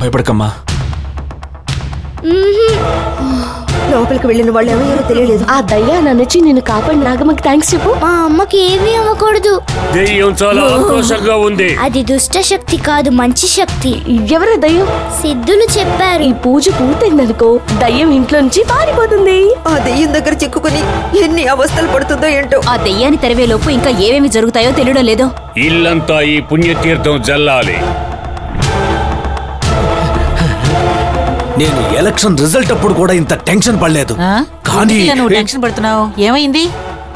భయపడకమ్మా. లోపలికి వెళ్ళిన వాళ్ళు ఎవరో తెలియలేదు. ఆ దయ్యా నన్నొచ్చి నిన్ను కాపాడి నాగమ్మకి థ్యాంక్స్ చెప్పు. మా అమ్మకి ఏమీ అవ్వకూడదు. దెయ్యం చాలా ఆక్రోషంగా ఉంది. అది దుష్ట శక్తి కాదు, మంచి శక్తి. ఎవరా దయ్యం? సిద్ధులు చెప్పారు. ఈ పూజ పూర్తయిందనుకో దయ్యం ఇంట్లో నుంచి పారిపోతుంది. ఆ దెయ్యం దగ్గర చిక్కుకుని ఎన్ని అవస్థలు పడుతుందో ఏంటో. ఆ దెయ్యాన్ని తరివేలోపు ఇంకా ఏమేమి జరుగుతాయో తెలియడం లేదు. ఇల్లంతా ఈ పుణ్యతీర్థం జల్లాలి. నేను ఎలక్షన్ రిజల్ట్ అప్పుడు కూడా ఇంత టెన్షన్ పడలేదు. కానీ నువ్వు టెన్షన్ పడుతున్నావు. ఏమైంది?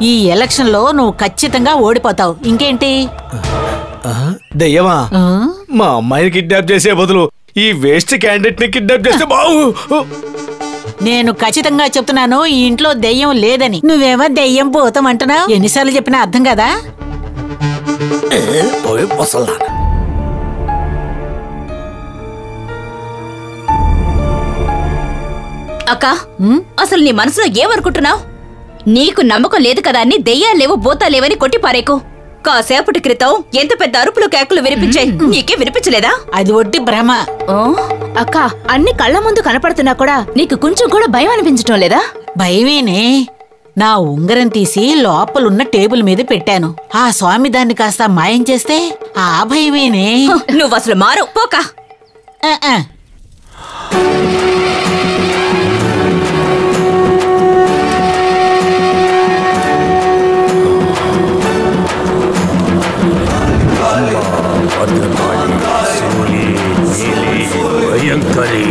ఈ ఎలక్షన్ లో నువ్వు ఖచ్చితంగా ఓడిపోతావు. ఇంకేంటి? దయ్యమా, మా అమ్మాయిని కిడ్నాప్ చేసే బదులు ఈ వేస్ట్ క్యాండిడేట్ ని కిడ్నాప్ చేస్తే బాగు. నేను ఖచ్చితంగా చెప్తున్నాను, ఈ ఇంట్లో దెయ్యం లేదని. నువ్వేమో దెయ్యం పోతాం అంటున్నావు. ఎన్నిసార్లు చెప్పినా అర్థం కదా? అక్క, అసలు నీ మనసులో ఏమనుకుంటున్నావు? నీకు నమ్మకం లేదు కదా అని దెయ్యాలు లేవు బోతా లేవని కొట్టి పారేకు. కాసేపటి క్రితం ఎంత పెద్ద అరుపులు కేకలు వినిపించాయి, నీకే వినిపించలేదా? అది ఒట్టి భ్రమ. అక్క, అన్ని కళ్ళ ముందు కనపడుతున్నా కూడా నీకు కొంచెం కూడా భయం అనిపించటం లేదా? భయమేనే. నా ఉంగరం తీసి లోపలున్న టేబుల్ మీద పెట్టాను. ఆ స్వామి దాన్ని కాస్త మాయం చేస్తే ఆ భయమేనే. నువ్వు అసలు మారు పోక. భయంకరి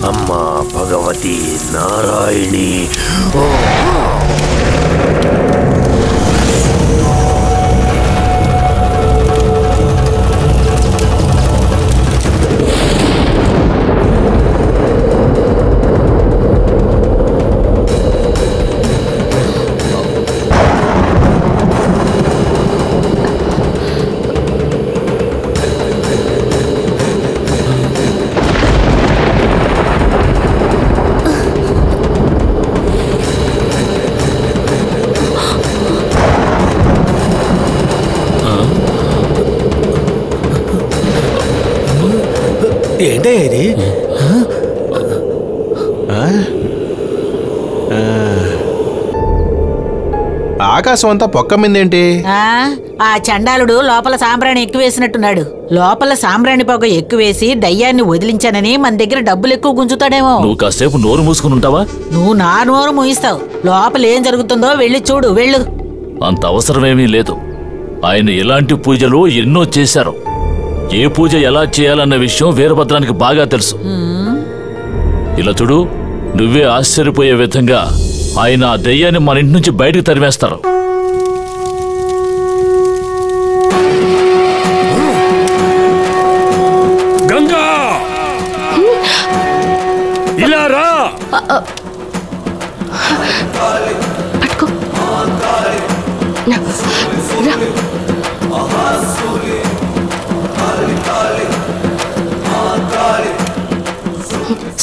అమ్మా భగవతి నారాయణి. ఏంటే ఇది? ఆకాశం అంతా పొక్కమిందేంటి? ఆ చండాలుడు లోపల సాంబ్రాణి ఎక్కువేసినట్టున్నాడు. లోపల సాంబ్రాణి పొగ ఎక్కువేసి దయ్యాన్ని వదిలించానని మన దగ్గర డబ్బులు ఎక్కువ గుంజుతాడేమో. నువ్వు కాసేపు నోరు మూసుకుని ఉంటావా? నువ్వు నా నోరు మూయిస్తావు. లోపల ఏం జరుగుతుందో వెళ్ళి చూడు, వెళ్ళు. అంత అవసరమేమీ లేదు. ఆయన ఎలాంటి పూజలు ఎన్నో చేశారు. ఏ పూజ ఎలా చేయాలన్న విషయం వీరభద్రానికి బాగా తెలుసు. ఇలా చూడు, నువ్వే ఆశ్చర్యపోయే విధంగా ఆయన ఆ దెయ్యాన్ని మన ఇంటి నుంచి బయటకు తరిమేస్తారు. గంగా ఇలా రా.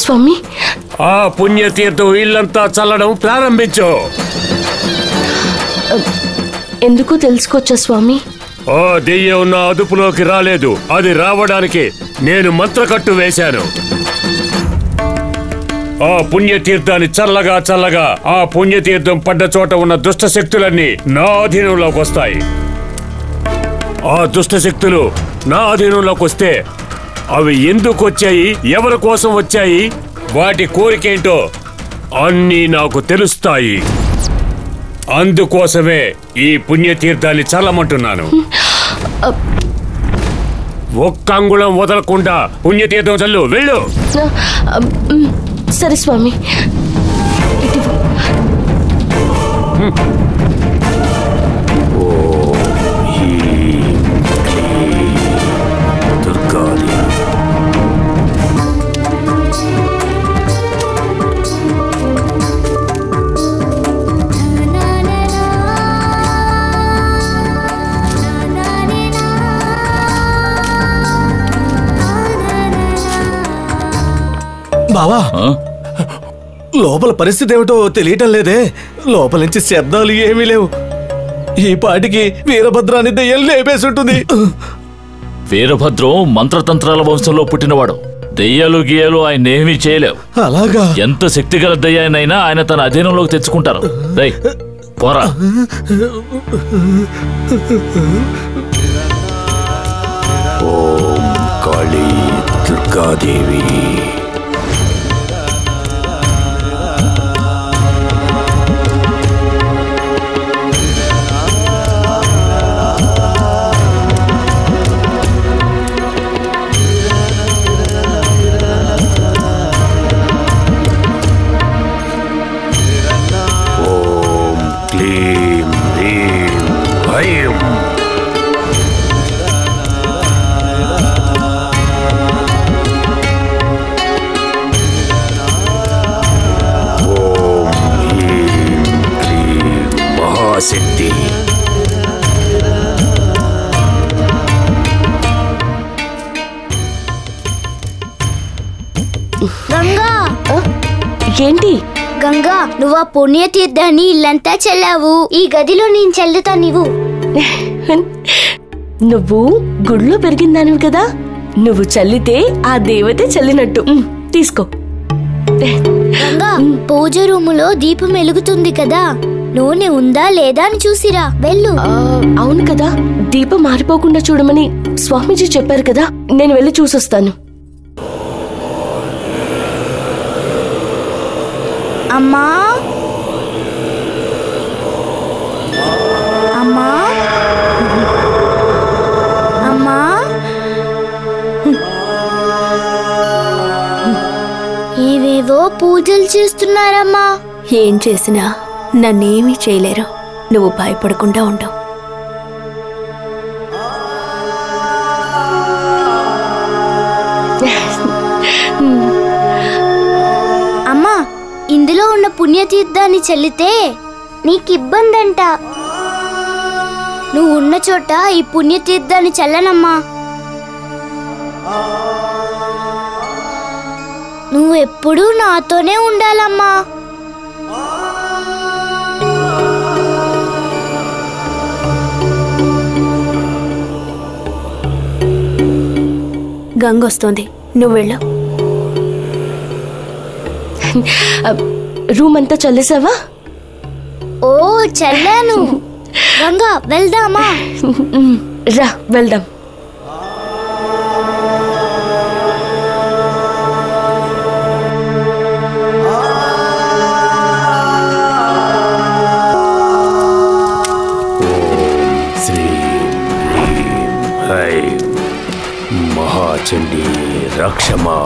స్వామి, ఆ పుణ్యతీర్థం ఇల్లంతా చల్లడం ప్రారంభించు. ఎందుకు తెలుసుకోవచ్చా స్వామి? ఆ దెయ్యం నా అదుపులోకి రాలేదు. అది రావడానికి నేను మంత్రకట్టు వేశాను. ఆ పుణ్యతీర్థాన్ని చల్లగా ఆ పుణ్యతీర్థం పడ్డ చోట ఉన్న దుష్ట శక్తులన్నీ నా అధీనంలోకి వస్తాయి. ఆ దుష్ట శక్తులు నా అధీనంలోకి వస్తే అవి ఎందుకు వచ్చాయి, ఎవరి కోసం వచ్చాయి, వాటి కోరికేంటో అన్నీ నాకు తెలుస్తాయి. అందుకోసమే ఈ పుణ్యతీర్థాన్ని చల్లమంటున్నాను. ఒక్క అంగుళం వదలకుండా పుణ్యతీర్థం చల్లు. వెళ్ళు. సరే స్వామి. బావా, లోపల పరిస్థితి ఏమిటో తెలియటం లేదే. లోపల నుంచి శబ్దాలు ఏమీ లేవు. ఈ పాటికి వీరభద్రాన్ని దెయ్యం లేపేసి ఉంటుంది. వీరభద్రం మంత్రతంత్రాల వంశంలో పుట్టినవాడు. దెయ్యాలు గీయాలు ఆయన ఏమీ చేయలేవు. అలాగా? ఎంత శక్తిగల దెయ్యాన్నైనా ఆయన తన అధీనంలోకి తెచ్చుకుంటారు. దై పోరా. ఓం కాళీ దుర్గాదేవి. శక్తి. గంగా, ఏంటి? గంగా, నువ్వు ఆ పుణ్యతీర్థాన్ని ఇల్లంతా చల్లావు. ఈ గదిలో నేను చల్లుతా. నువ్వు గుడిలో పెరిగిందానివి కదా, నువ్వు చల్లితే ఆ దేవతే చల్లినట్టు. తీసుకో. గంగా, పూజ రూములో దీపం వెలుగుతుంది కదా, నూనె ఉందా లేదా అని చూసిరా. వెళ్ళు. అవును కదా, దీపం మారిపోకుండా చూడమని స్వామీజీ చెప్పారు కదా, నేను వెళ్ళి చూసొస్తాను. అమ్మా, అమ్మా, అమ్మా. ఏవేవో పూజలు చేస్తున్నారమ్మా. ఏం చేసినా నన్నేమీ చేయలేరు. నువ్వు భయపడకుండా ఉండవు. అమ్మా, ఇందులో ఉన్న పుణ్యతీర్థాన్ని చల్లితే నీకు ఇబ్బందంట. నువ్వు ఉన్న చోట ఈ పుణ్యతీర్థాన్ని చల్లనమ్మా. నువ్వు ఎప్పుడూ నాతోనే ఉండాలమ్మా. గంగొస్తోంది, నువ్వు వెళ్ళు. రూమ్ అంతా చల్లేసావా? ఓ, చల్లాను. గంగా, వెళ్దామా? రా, వెళ్దాం. మహాచండీ రక్షమా.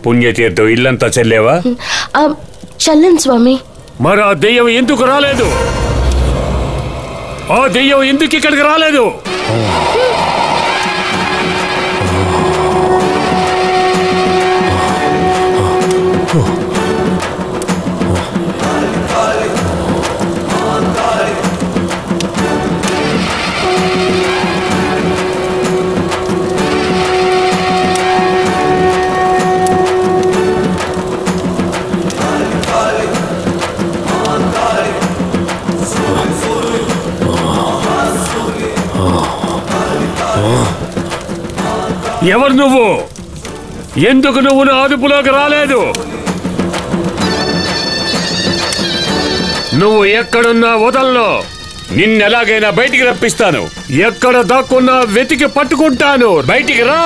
పుణ్యతీర్థం ఇల్లంతా చల్లేవా? చల్లను స్వామి. మరి ఆ దెయ్యం ఎందుకు రాలేదు? ఆ దెయ్యం ఎందుకు ఇక్కడికి రాలేదు? ఎవరు నువ్వు? ఎందుకు నువ్వు నా అదుపులోకి రాలేదు? నువ్వు ఎక్కడున్నా వదలను. నిన్నెలాగైనా బయటికి రప్పిస్తాను. ఎక్కడ దాక్కున్నా వెతికి పట్టుకుంటాను. బయటికి రా.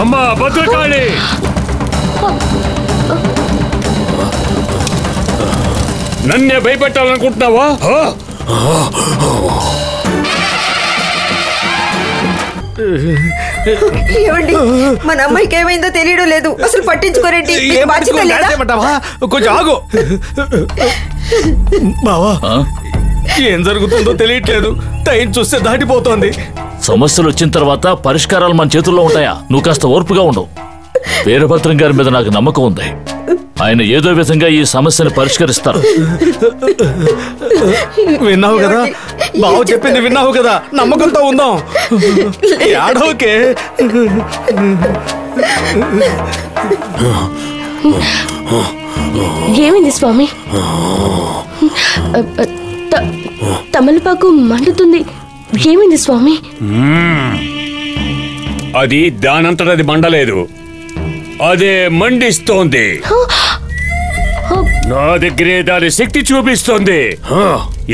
అమ్మా భద్రకాళి, నన్నే భయపెట్టాలనుకుంటున్నావా? ఏమండి, మన అమ్మాయికి ఏమైందో తెలియడం లేదు. అసలు పట్టించుకోరేంటి? బాధ్యత లేదా? కొంచెం ఆగు బావా. ఏం జరుగుతుందో తెలియట్లేదు. టైం చూస్తే దాటిపోతోంది. సమస్యలు వచ్చిన తర్వాత పరిష్కారాలు మన చేతుల్లో ఉంటాయా? నువ్వు కాస్త ఓర్పుగా ఉండు. వీరభద్రం గారి మీద నాకు నమ్మకం ఉంది. ఆయన ఏదో విధంగా ఈ సమస్యను పరిష్కరిస్తారు. విన్నావు కదా బావ చెప్పింది, విన్నావు కదా. నమ్మకంతో ఉందాం. ఏడవకే. ఏమైంది స్వామి? తమలపాకు మండుతుంది. ఏమైంది స్వామి? అది దానంతటది మండలేదు, అదే మండిస్తోంది. నా దగ్గరే దాని శక్తి చూపిస్తోంది.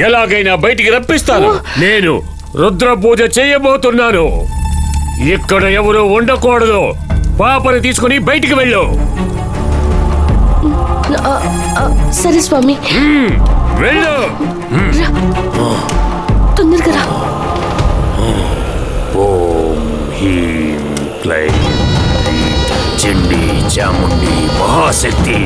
ఎలాగైనా బయటికి రప్పిస్తాను. నేను రుద్ర పూజ చేయబోతున్నాను. ఇక్కడ ఎవరు ఉండకూడదు. పాపని తీసుకుని బయటికి వెళ్ళు. సరే స్వామి, వెళ్ళు. తొందరగా రా. ఓం హ్రీం క్లైం చండీ చాముండి మహాశక్తి.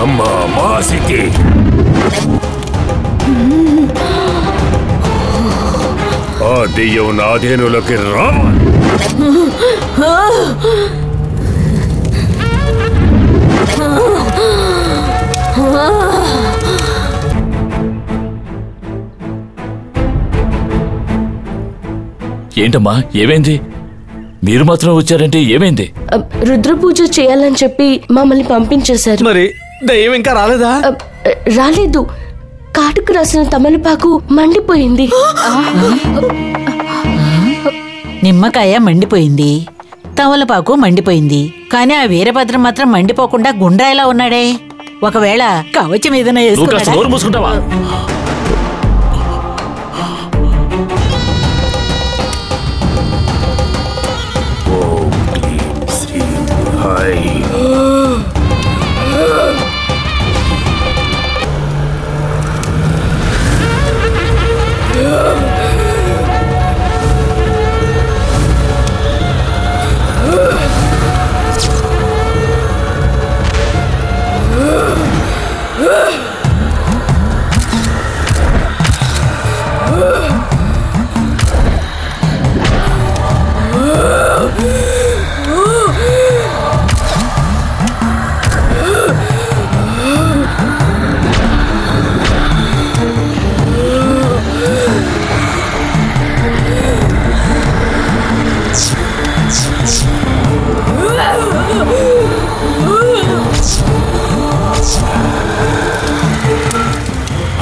అమ్మా మహాశక్తి. ఆ దెయ్యం నా అధీనంలోకి రావాలి. ఏంటమ్మా, ఏమైంది? మీరు మాత్రం వచ్చారంటే ఏమైంది? రుద్ర పూజ చేయాలని చెప్పి మమ్మల్ని పంపించేశారు. మరి దయ్యం ఇంకా రాలేదా? రాలేదు. కాటుకు రాసిన తమలపాకు మండిపోయింది. నిమ్మకాయ మండిపోయింది, తమలపాకు మండిపోయింది, కానీ ఆ వీరభద్రం మాత్రం మండిపోకుండా గుండ్రాయిలా ఉన్నాడే. ఒకవేళ కవచం ఏదైనా మూసుకుంటావా?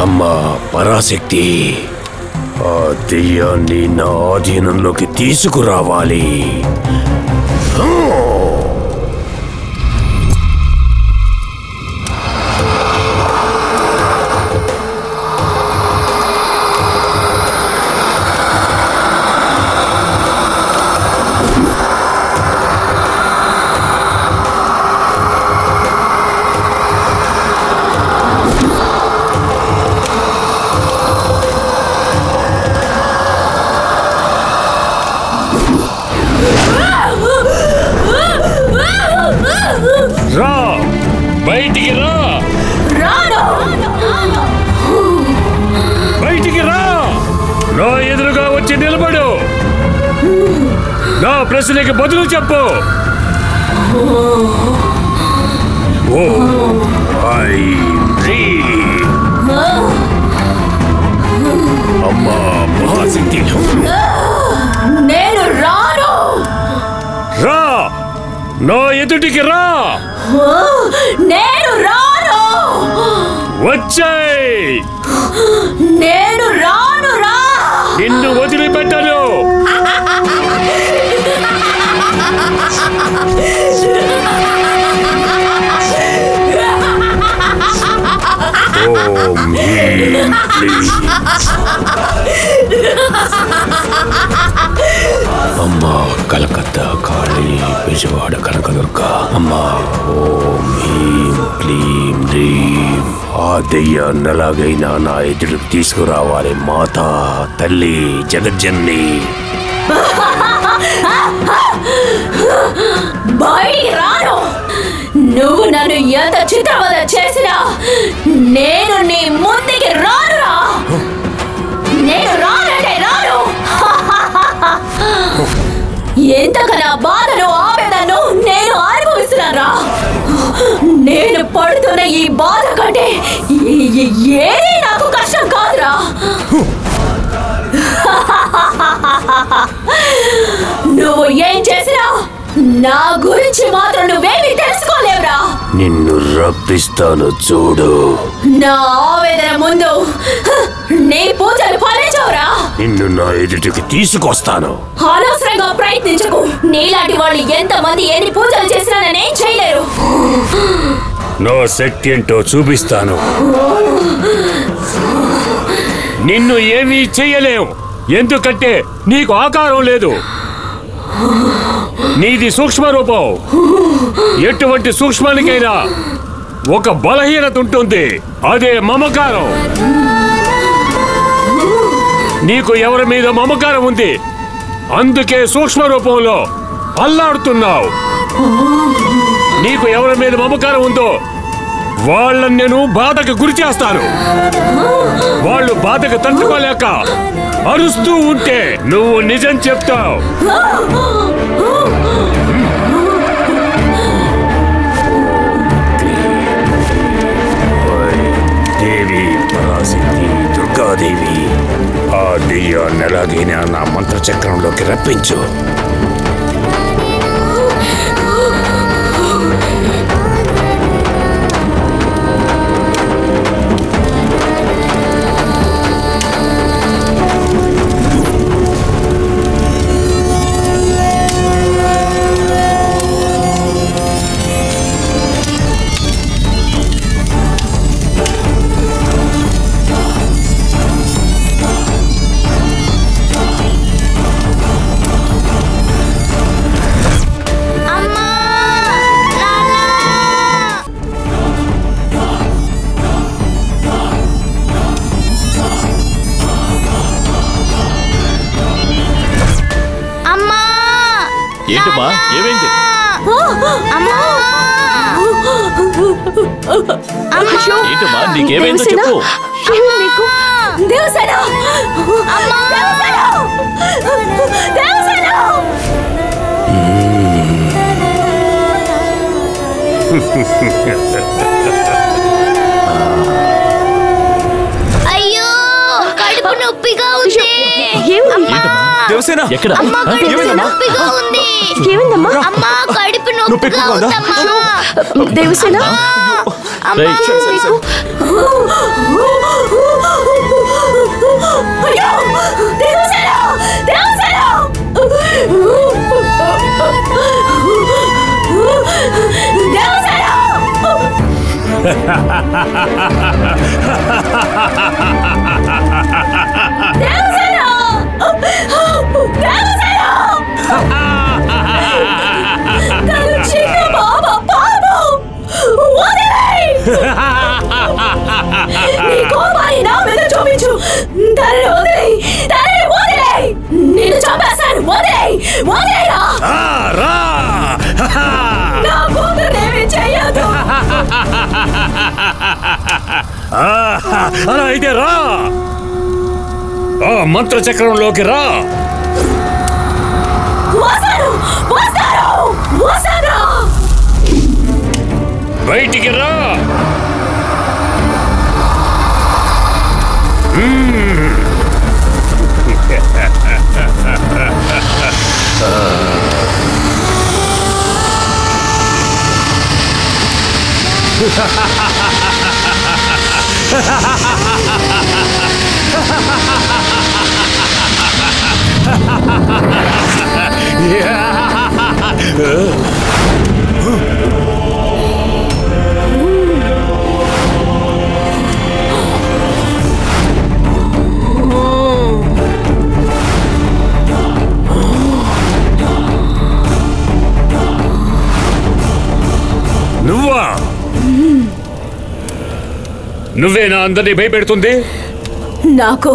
అమ్మా పరాశక్తి, ఆ దెయ్యాన్ని నా ఆధీనంలోకి తీసుకురావాలి. రా, బయటికి రా. బయటికి రా. నా ఎదురుగా వచ్చి నిలబడు. నా ప్రశ్నకి బదులు చెప్పు. ఓ అమ్మా మహాశక్తి, నేను రాను. ఎదుటికి రా. నేను రాను. వచ్చేయ్. నేను రాను రా. నిన్ను వదిలిపెట్టను. అమ్మా కలకత్తా కాళీ విజయవాడ కనకదుర్గ అమ్మా ఓం హ్రీం క్లీం హ్రీం. ఆ దెయ్యాన్ని ఎలాగైనా నా ఎదురుకు తీసుకురావాలి మాతా తల్లి జగజ్జన్ని. బయటికి రాను. నువ్వు నన్ను ఎంత చిత్రవద చేసినా నేను నీ ముందుకి రానురా. నేను రానంటే రాను. ఎంతకన్నా బాధను ఆవేదను నేను అనుభవిస్తున్నారా. నేను పడుతున్న ఈ బాధ కంటే ఏది నాకు కష్టం కాదురా. నువ్వు ఏం చేసినా నా గురించి మాత్రం నువ్వేమీ తెలుసుకోలేవురా. నిన్ను రప్పిస్తాను చూడు. నా ఆవేదన ముందు నీ పూజలు ఫలించవురా. నిన్ను నా ఎదుటికి తీసుకొస్తాను. అనవసరంగా ప్రయత్నించకు. నీలాంటి వాళ్ళు ఎంతమంది ఎన్ని పూజలు చేసినా నేనేం చేయలేరు. నా శక్తి ఏంటో చూపిస్తాను. నిన్ను ఏమీ చెయ్యలేవు. ఎందుకంటే నీకు ఆకారం లేదు. నీది సూక్ష్మ రూపం. ఎటువంటి సూక్ష్మానికైనా ఒక బలహీనత ఉంటుంది. అదే మమకారం. నీకు ఎవరి మీద మమకారం ఉంది. అందుకే సూక్ష్మ రూపంలో అల్లాడుతున్నావు. నీకు ఎవరి మీద మమకారం ఉందో వాళ్ళని నేను బాధకు గురి చేస్తాను. వాళ్ళు బాధకు తట్టుకోలేక అరుస్తూ ఉంటే నువ్వు నిజం చెప్తావు. దేవి పరాశక్తి దుర్గాదేవి, ఆ దెయ్యాన్ని ఎలాగైనా నా మంత్రచక్రంలోకి రప్పించు. ఏంటమ్మా ఏమైంది? ఏంటమ్మా నీకేమైందో చెప్పు. అయ్యో కడుపు నొప్పిగా ఉంది. దేవసేన ఎక్కడ? నొప్పిగా ఉంది. అమ్మా కడుపు నొప్పిగా ఉందమ్మా. దేవసేన చూపించు. నేను చంపేస్తాను. అలా అయితే రా. ఆ మంత్రచక్రంలోకి రా. బయటికి రా. నువ్వా? నువ్వేనా అందరినీ భయపెడుతుంది? నాకు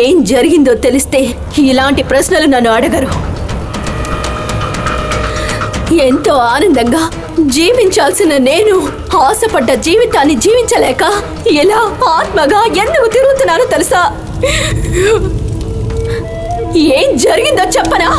ఏం జరిగిందో తెలిస్తే ఇలాంటి ప్రశ్నలు నన్ను అడగరు. ఎంతో ఆనందంగా జీవించాల్సిన నేను ఆశపడ్డ జీవితాన్ని జీవించలేక ఎలా ఆత్మగా ఎందుకు తిరుగుతున్నానో తెలుసా? ఏం జరిగిందో చెప్పనా?